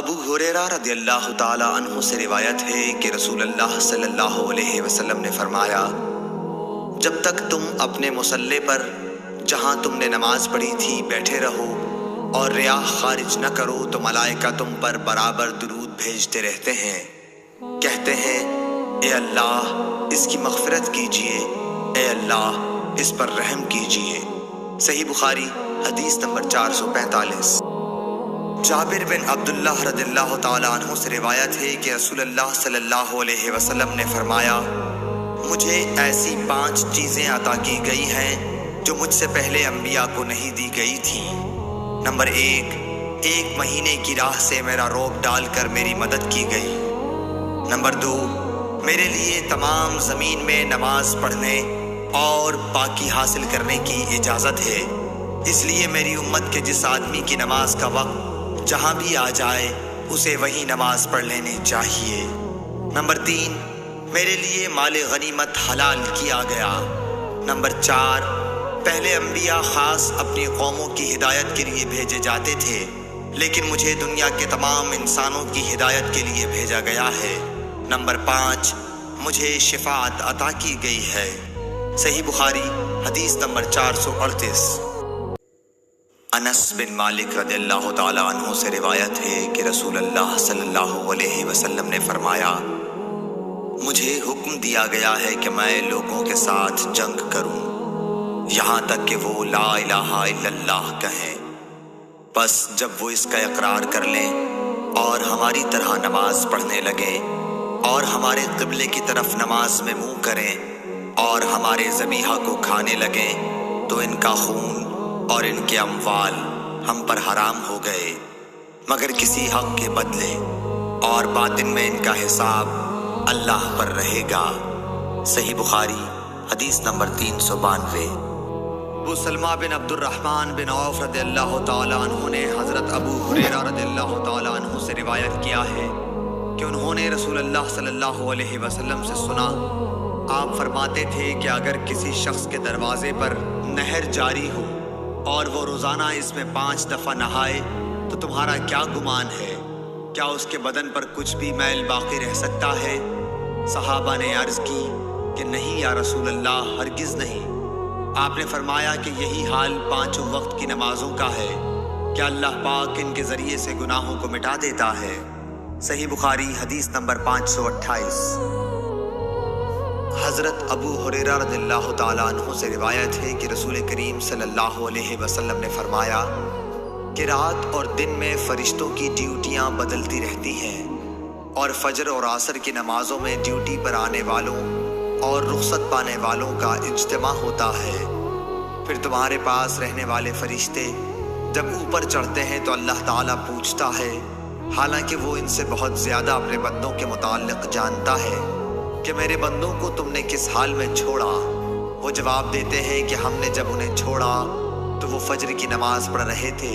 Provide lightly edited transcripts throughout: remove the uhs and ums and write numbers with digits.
ابو हुरैरा रضी अल्लाह ताला अन्हु से रिवायत है कि रसूल अल्लाह सल्लल्लाहु अलैहि वसल्लम ने फरमाया, जब तक तुम अपने मुसल्ले पर जहाँ तुमने नमाज पढ़ी थी बैठे रहो और रियाह खारिज न करो तो मलाइका तुम पर बराबर दुरूद भेजते रहते हैं, कहते हैं ए अल्लाह इसकी मग़फ़िरत कीजिए, ए अल्लाह इस पर रहम कीजिए। सही बुखारी हदीस नंबर 445। जाबिर बिन अब्दुल्लाह रज़ियल्लाहु ताला अन्हु से रिवायत है कि रसूलुल्लाह सल्लल्लाहु अलैहि वसल्लम ने फरमाया, मुझे ऐसी 5 चीज़ें अता की गई हैं जो मुझसे पहले अंबिया को नहीं दी गई थी। नंबर 1 महीने की राह से मेरा रोब डालकर मेरी मदद की गई। नंबर 2 मेरे लिए तमाम ज़मीन में नमाज पढ़ने और पाकी हासिल करने की इजाज़त है, इसलिए मेरी उम्मत के जिस आदमी की नमाज का वक्त जहाँ भी आ जाए उसे वही नमाज पढ़ लेनी चाहिए। नंबर 3 मेरे लिए माले गनीमत हलाल किया गया। नंबर 4 पहले अंबिया खास अपनी कौमों की हिदायत के लिए भेजे जाते थे, लेकिन मुझे दुनिया के तमाम इंसानों की हिदायत के लिए भेजा गया है। नंबर 5 मुझे शिफाअत अता की गई है। सही बुखारी हदीस नंबर 438। अनस बिन मालिक रज़ियल्लाहु ताला अन्हु से रिवायत है कि रसूलुल्लाह सल्लल्लाहु अलैहि वसल्लम ने फरमाया, मुझे हुक्म दिया गया है कि मैं लोगों के साथ जंग करूं यहाँ तक कि वो ला इलाहा इल्लल्लाह कहें। बस जब वो इसका इकरार कर लें और हमारी तरह नमाज पढ़ने लगें और हमारे क़िबले की तरफ नमाज में मुंह करें और हमारे ज़बीहा को खाने लगें तो इनका खून और इनके अमवाल हम पर हराम हो गए, मगर किसी हक के बदले, और बातिन में इनका हिसाब अल्लाह पर रहेगा। सही बुखारी हदीस नंबर 392। अबू सलमा बिन अब्दुर्रहमान बिन औफ रज़ियल्लाहु ताला अन्हु ने हज़रत अबू हुरैरा रज़ियल्लाहु ताला अन्हु से रिवायत किया है कि उन्होंने रसूलुल्लाह सल्लल्लाहु अलैहि वसल्लम से सुना, आप फरमाते थे कि अगर किसी शख्स के दरवाजे पर नहर जारी हो और वो रोज़ाना इसमें 5 दफ़ा नहाए तो तुम्हारा क्या गुमान है, क्या उसके बदन पर कुछ भी मैल बाकी रह सकता है? सहाबा ने अर्ज़ की कि नहीं या रसूल अल्लाह, हरगिज़ नहीं। आपने फरमाया कि यही हाल 5 वक्त की नमाज़ों का है, क्या अल्लाह पाक इनके ज़रिए से गुनाहों को मिटा देता है। सही बुखारी हदीस नंबर 528। हज़रत अबू हुरैरा रज़ियल्लाहु ताला अन्हु से रिवायत है कि रसूल करीम सल्लल्लाहु अलैहि वसल्लम ने फरमाया कि रात और दिन में फ़रिश्तों की ड्यूटियाँ बदलती रहती हैं और फजर और असर की नमाज़ों में ड्यूटी पर आने वालों और रुख़सत पाने वालों का इज्तिमा होता है। फिर तुम्हारे पास रहने वाले फ़रिश्ते जब ऊपर चढ़ते हैं तो अल्लाह ताला पूछता है, हालांकि वो इनसे बहुत ज़्यादा अपने बंदों के मुताल्लिक़ जानता है, कि मेरे बंदों को तुमने किस हाल में छोड़ा। वो जवाब देते हैं कि हमने जब उन्हें छोड़ा तो वो फजर की नमाज़ पढ़ रहे थे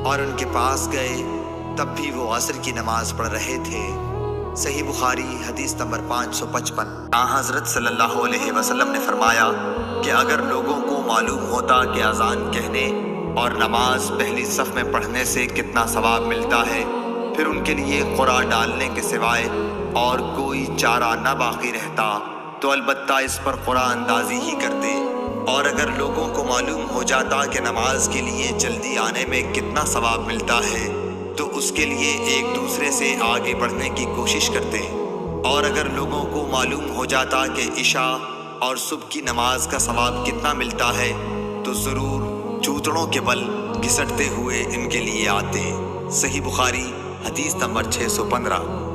और उनके पास गए तब भी वो असर की नमाज़ पढ़ रहे थे। सही बुखारी हदीस नंबर 555। हज़रत सल्लल्लाहु अलैहि वसल्लम ने फरमाया कि अगर लोगों को मालूम होता कि अज़ान कहने और नमाज पहली सफ़ में पढ़ने से कितना सवाब मिलता है, फिर उनके लिए क़ुरा डालने के सिवाय और कोई चारा न बाकी रहता तो अलबत्ता इस पर क़ुरा अंदाज़ी ही करते। और अगर लोगों को मालूम हो जाता कि नमाज के लिए जल्दी आने में कितना सवाब मिलता है तो उसके लिए एक दूसरे से आगे बढ़ने की कोशिश करते। और अगर लोगों को मालूम हो जाता कि इशा और सुबह की नमाज का सवाब कितना मिलता है तो ज़रूर जूतड़ों के बल घिसटते हुए इनके लिए आते। सही बुखारी हदीस नंबर 615।